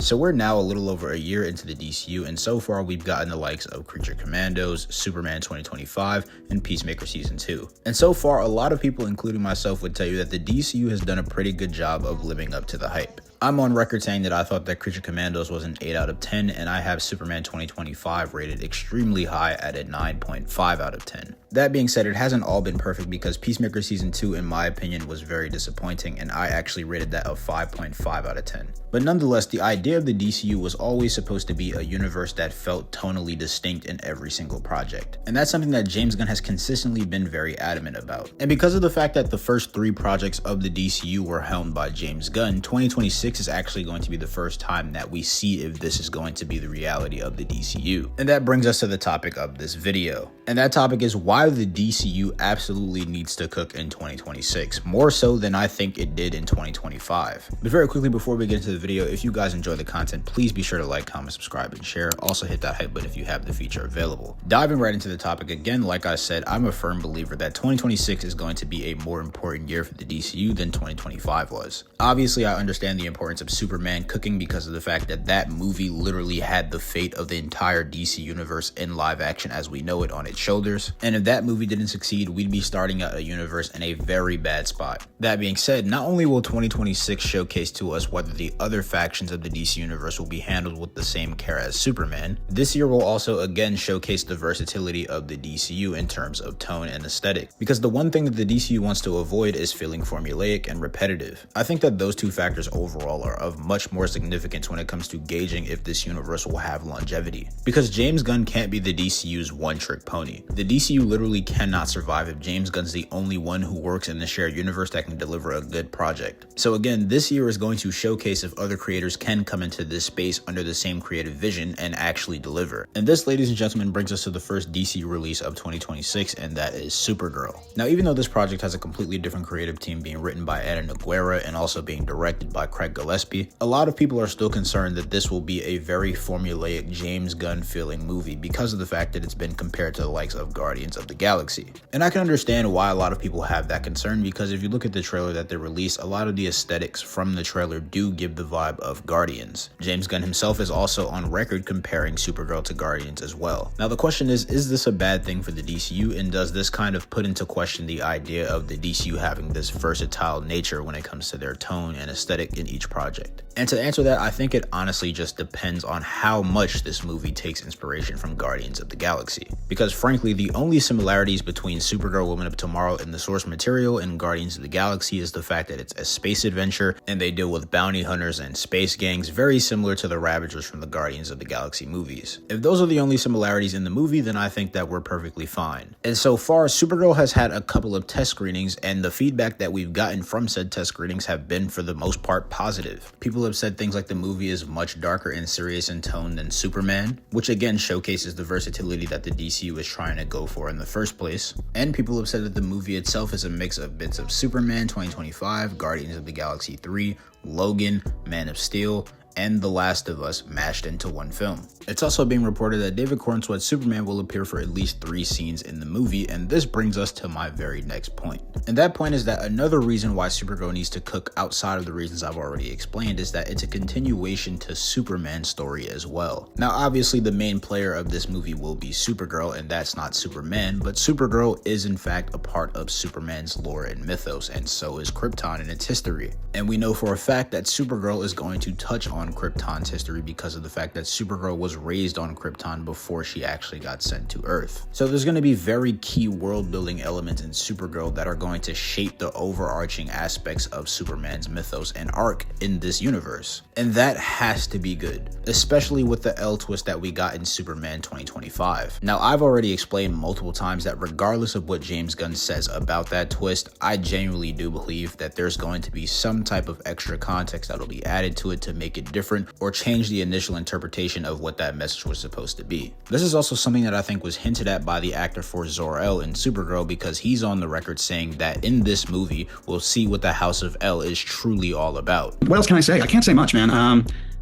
So we're now a little over a year into the DCU, and so far we've gotten the likes of Creature Commandos, Superman 2025, and Peacemaker Season 2. And so far, a lot of people, including myself, would tell you that the DCU has done a pretty good job of living up to the hype. I'm on record saying that I thought that Creature Commandos was an 8 out of 10, and I have Superman 2025 rated extremely high at a 9.5 out of 10. That being said, it hasn't all been perfect because Peacemaker Season 2, in my opinion, was very disappointing, and I actually rated that a 5.5 out of 10. But nonetheless, the idea of the DCU was always supposed to be a universe that felt tonally distinct in every single project. And that's something that James Gunn has consistently been very adamant about. And because of the fact that the first 3 projects of the DCU were helmed by James Gunn, 2026 is actually going to be the first time that we see if this is going to be the reality of the DCU. And that brings us to the topic of this video. And that topic is why the DCU absolutely needs to cook in 2026, more so than I think it did in 2025. But very quickly before we get into the video, if you guys enjoy the content, please be sure to like, comment, subscribe, and share. Also hit that hype button if you have the feature available. Diving right into the topic again, like I said, I'm a firm believer that 2026 is going to be a more important year for the DCU than 2025 was. Obviously, I understand the importance of Superman cooking because of the fact that that movie literally had the fate of the entire DC universe in live action as we know it on its shoulders. And if that movie didn't succeed, we'd be starting out a universe in a very bad spot. That being said, not only will 2026 showcase to us whether the other factions of the DC universe will be handled with the same care as Superman, this year will also again showcase the versatility of the DCU in terms of tone and aesthetic. Because the one thing that the DCU wants to avoid is feeling formulaic and repetitive. I think that those two factors overall are of much more significance when it comes to gauging if this universe will have longevity. Because James Gunn can't be the DCU's one-trick pony. The DCU literally cannot survive if James Gunn's the only one who works in the shared universe that can deliver a good project. So again, this year is going to showcase if other creators can come into this space under the same creative vision and actually deliver. And this, ladies and gentlemen, brings us to the first DC release of 2026, and that is Supergirl. Now, even though this project has a completely different creative team being written by Anna Nogueira and also being directed by Craig Gillespie, a lot of people are still concerned that this will be a very formulaic James Gunn feeling movie because of the fact that it's been compared to the likes of Guardians of the Galaxy. And I can understand why a lot of people have that concern, because if you look at the trailer that they released, a lot of the aesthetics from the trailer do give the vibe of Guardians. James Gunn himself is also on record comparing Supergirl to Guardians as well. Now the question is this a bad thing for the DCU, and does this kind of put into question the idea of the DCU having this versatile nature when it comes to their tone and aesthetic in each project? And to answer that, I think it honestly just depends on how much this movie takes inspiration from Guardians of the Galaxy. Because frankly, the only similarities between Supergirl Woman of Tomorrow in the source material and Guardians of the Galaxy is the fact that it's a space adventure and they deal with bounty hunters and space gangs very similar to the Ravagers from the Guardians of the Galaxy movies. If those are the only similarities in the movie, then I think that we're perfectly fine. And so far, Supergirl has had a couple of test screenings, and the feedback that we've gotten from said test screenings have been for the most part positive. People have said things like the movie is much darker and serious in tone than Superman, which again showcases the versatility that the DCU is trying to go for in the first place. And people have said that the movie itself is a mix of bits of Superman 2025, Guardians of the Galaxy 3, Logan, Man of Steel, and The Last of Us mashed into one film. It's also being reported that David Cornsweet's Superman will appear for at least 3 scenes in the movie, and this brings us to my very next point. And that point is that another reason why Supergirl needs to cook outside of the reasons I've already explained is that it's a continuation to Superman's story as well. Now obviously the main player of this movie will be Supergirl, and that's not Superman, but Supergirl is in fact a part of Superman's lore and mythos, and so is Krypton and its history. And we know for a fact that Supergirl is going to touch on Krypton's history because of the fact that Supergirl was raised on Krypton before she actually got sent to Earth. So there's going to be very key world building elements in Supergirl that are going to shape the overarching aspects of Superman's mythos and arc in this universe. And that has to be good, especially with the L twist that we got in Superman 2025. Now I've already explained multiple times that regardless of what James Gunn says about that twist, I genuinely do believe that there's going to be some type of extra context that'll be added to it to make it different or change the initial interpretation of what that message was supposed to be. This is also something that I think was hinted at by the actor for Zor-El in Supergirl, because he's on the record saying that in this movie we'll see what the House of El is truly all about. What else can I say? I can't say much, man.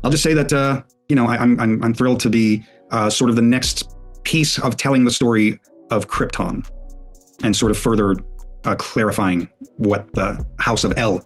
I'll just say that I'm thrilled to be sort of the next piece of telling the story of Krypton and sort of further clarifying what the House of El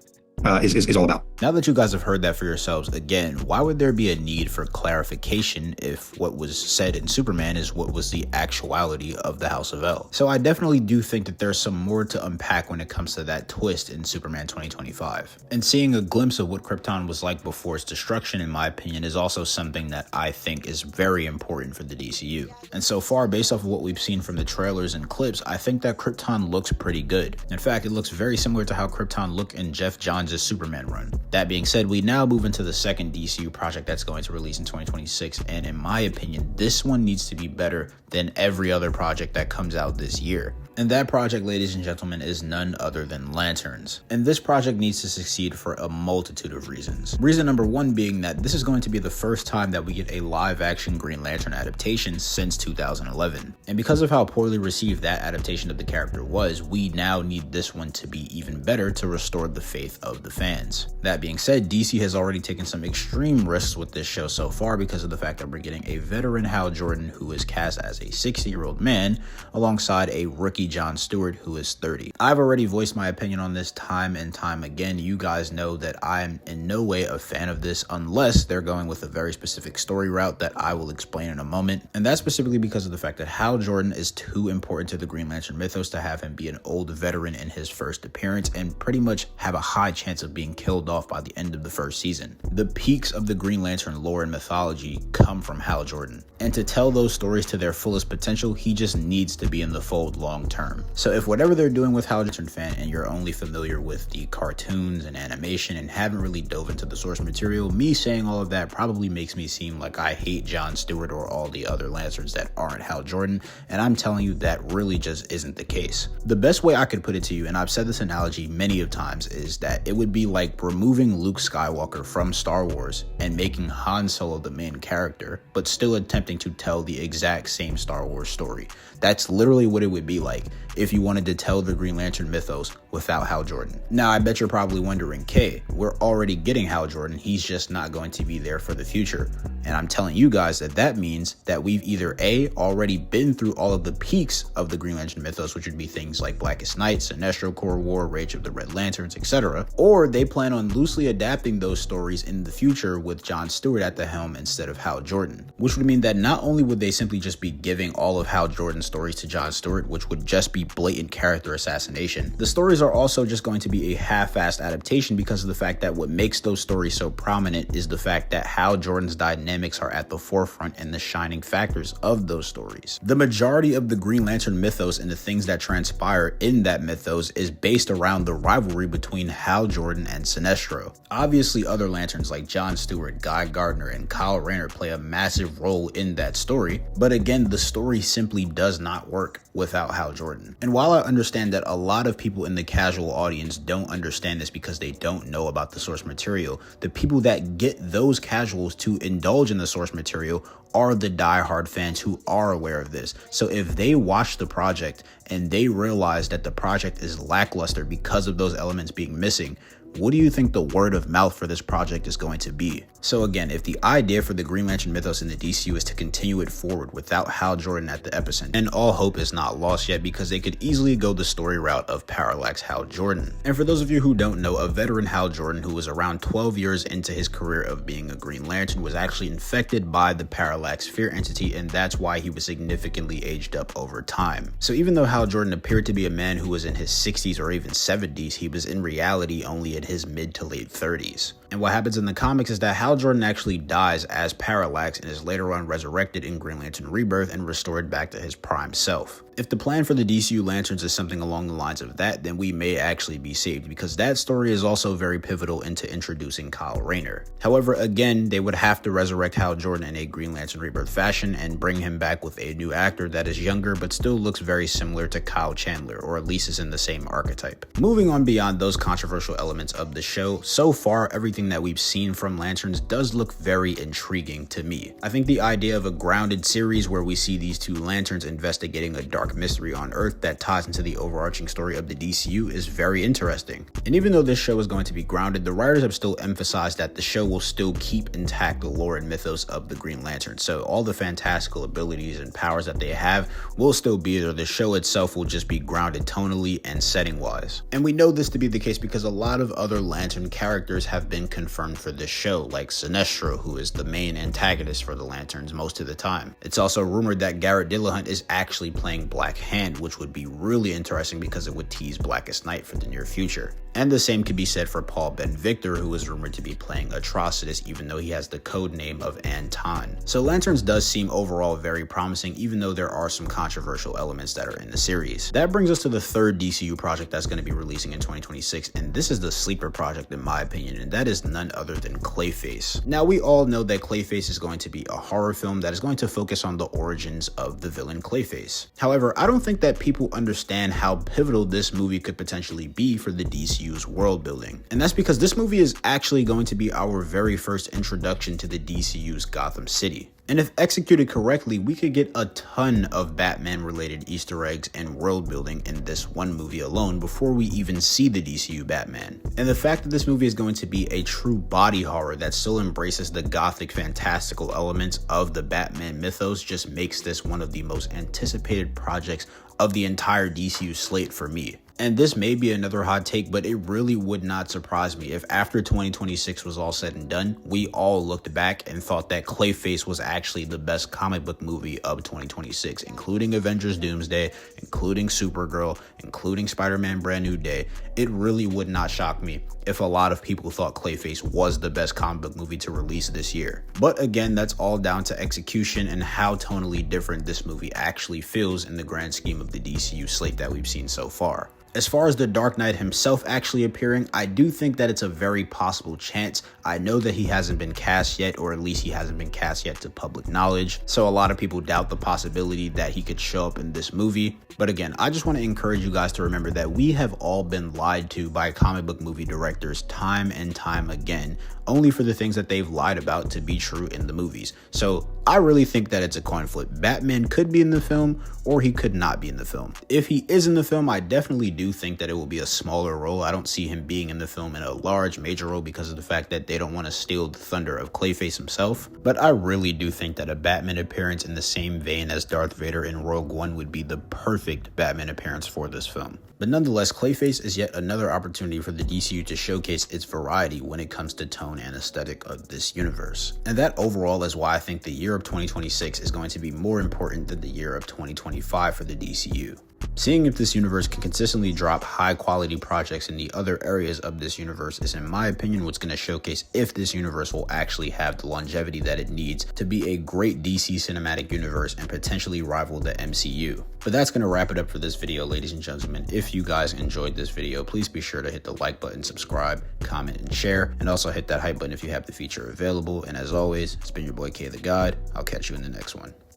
is all about. Now that you guys have heard that for yourselves, again, why would there be a need for clarification if what was said in Superman is what was the actuality of the House of L? So I definitely do think that there's some more to unpack when it comes to that twist in Superman 2025. And seeing a glimpse of what Krypton was like before its destruction, in my opinion, is also something that I think is very important for the DCU. And so far, based off of what we've seen from the trailers and clips, I think that Krypton looks pretty good. In fact, it looks very similar to how Krypton looked in Jeff Johns' Superman run. That being said, we now move into the second DCU project that's going to release in 2026, and in my opinion, this one needs to be better than every other project that comes out this year. And that project, ladies and gentlemen, is none other than Lanterns. And this project needs to succeed for a multitude of reasons. Reason number one being that this is going to be the first time that we get a live-action Green Lantern adaptation since 2011. And because of how poorly received that adaptation of the character was, we now need this one to be even better to restore the faith of the fans. That being said, DC has already taken some extreme risks with this show so far because of the fact that we're getting a veteran Hal Jordan who is cast as a 60-year-old man alongside a rookie John Stewart who is 30. I've already voiced my opinion on this time and time again. You guys know that I'm in no way a fan of this unless they're going with a very specific story route that I will explain in a moment. And that's specifically because of the fact that Hal Jordan is too important to the Green Lantern mythos to have him be an old veteran in his first appearance and pretty much have a high chance of being killed off by the end of the first season. The peaks of the Green Lantern lore and mythology come from Hal Jordan. And to tell those stories to their fullest potential, he just needs to be in the fold long term. So if whatever they're doing with Hal Jordan fan and you're only familiar with the cartoons and animation and haven't really dove into the source material, me saying all of that probably makes me seem like I hate John Stewart or all the other Lanterns that aren't Hal Jordan, and I'm telling you that really just isn't the case. The best way I could put it to you, and I've said this analogy many of times, is that it would be like removing Luke Skywalker from Star Wars and making Han Solo the main character, but still attempting to tell the exact same Star Wars story. That's literally what it would be like if you wanted to tell the Green Lantern mythos without Hal Jordan. Now, I bet you're probably wondering, Kay, we're already getting Hal Jordan, he's just not going to be there for the future. And I'm telling you guys that that means that we've either A, already been through all of the peaks of the Green Lantern mythos, which would be things like Blackest Night, Sinestro Corps War, Rage of the Red Lanterns, etc., or they plan on loosely adapting those stories in the future with John Stewart at the helm instead of Hal Jordan, which would mean that not only would they simply just be giving all of Hal Jordan's stories to John Stewart, which would just be blatant character assassination, the stories are also just going to be a half-assed adaptation because of the fact that what makes those stories so prominent is the fact that Hal Jordan's dynamics are at the forefront and the shining factors of those stories. The majority of the Green Lantern mythos and the things that transpire in that mythos is based around the rivalry between Hal Jordan and Sinestro. Obviously, other Lanterns like John Stewart, Guy Gardner, and Kyle Rayner play a massive role in that story, but again, the story simply does not work without Hal Jordan. And while I understand that a lot of people in the casual audience don't understand this because they don't know about the source material, the people that get those casuals to indulge in the source material are the diehard fans who are aware of this. So if they watch the project and they realize that the project is lackluster because of those elements being missing, what do you think the word of mouth for this project is going to be? So again, if the idea for the Green Lantern mythos in the DCU is to continue it forward without Hal Jordan at the epicenter, and all hope is not lost yet because they could easily go the story route of Parallax Hal Jordan. And for those of you who don't know, a veteran Hal Jordan who was around 12 years into his career of being a Green Lantern was actually infected by the Parallax fear entity, and that's why he was significantly aged up over time. So even though Hal Jordan appeared to be a man who was in his 60s or even 70s, he was in reality only in his mid to late 30s. And what happens in the comics is that Hal Jordan actually dies as Parallax and is later on resurrected in Green Lantern Rebirth and restored back to his prime self. If the plan for the DCU Lanterns is something along the lines of that, then we may actually be saved because that story is also very pivotal into introducing Kyle Rayner. However, again, they would have to resurrect Hal Jordan in a Green Lantern Rebirth fashion and bring him back with a new actor that is younger but still looks very similar to Kyle Chandler, or at least is in the same archetype. Moving on beyond those controversial elements of the show, so far everything that we've seen from Lanterns does look very intriguing to me. I think the idea of a grounded series where we see these two Lanterns investigating a dark dark mystery on Earth that ties into the overarching story of the DCU is very interesting. And even though this show is going to be grounded, the writers have still emphasized that the show will still keep intact the lore and mythos of the Green Lantern. So all the fantastical abilities and powers that they have will still be there. The show itself will just be grounded tonally and setting wise. And we know this to be the case because a lot of other Lantern characters have been confirmed for this show, like Sinestro, who is the main antagonist for the Lanterns most of the time. It's also rumored that Garrett Dillahunt is actually playing Black Hand, which would be really interesting because it would tease Blackest Night for the near future. And the same could be said for Paul Ben Victor, who is rumored to be playing Atrocitus, even though he has the code name of Anton. So Lanterns does seem overall very promising, even though there are some controversial elements that are in the series. That brings us to the third DCU project that's going to be releasing in 2026, and this is the sleeper project in my opinion, and that is none other than Clayface. Now we all know that Clayface is going to be a horror film that is going to focus on the origins of the villain Clayface. However, I don't think that people understand how pivotal this movie could potentially be for the DCU's world building. And that's because this movie is actually going to be our very first introduction to the DCU's Gotham City. And if executed correctly, we could get a ton of Batman related Easter eggs and world building in this one movie alone before we even see the DCU Batman. And the fact that this movie is going to be a true body horror that still embraces the gothic fantastical elements of the Batman mythos just makes this one of the most anticipated projects of the entire DCU slate for me. And this may be another hot take, but it really would not surprise me if after 2026 was all said and done, we all looked back and thought that Clayface was actually the best comic book movie of 2026, including Avengers Doomsday, including Supergirl, including Spider-Man Brand New Day. It really would not shock me if a lot of people thought Clayface was the best comic book movie to release this year. But again, that's all down to execution and how tonally different this movie actually feels in the grand scheme of the DCU slate that we've seen so far. As far as the Dark Knight himself actually appearing, I do think that it's a very possible chance. I know that he hasn't been cast yet, or at least he hasn't been cast yet to public knowledge, so a lot of people doubt the possibility that he could show up in this movie. But again, I just want to encourage you guys to remember that we have all been lied to by comic book movie directors time and time again, only for the things that they've lied about to be true in the movies. So I really think that it's a coin flip. Batman could be in the film or he could not be in the film. If he is in the film, I definitely do think that it will be a smaller role. I don't see him being in the film in a large major role because of the fact that they don't want to steal the thunder of Clayface himself. But I really do think that a Batman appearance in the same vein as Darth Vader in Rogue One would be the perfect Batman appearance for this film. But nonetheless, Clayface is yet another opportunity for the DCU to showcase its variety when it comes to tone and aesthetic of this universe. And that overall is why I think the year of 2026 is going to be more important than the year of 2025 for the DCU. Seeing if this universe can consistently drop high quality projects in the other areas of this universe is, in my opinion, what's going to showcase if this universe will actually have the longevity that it needs to be a great DC cinematic universe and potentially rival the MCU. But that's going to wrap it up for this video, ladies and gentlemen. If you guys enjoyed this video, please be sure to hit the like button, subscribe, comment, and share, and also hit that hype button if you have the feature available. And as always, it's been your boy K the God. I'll catch you in the next one.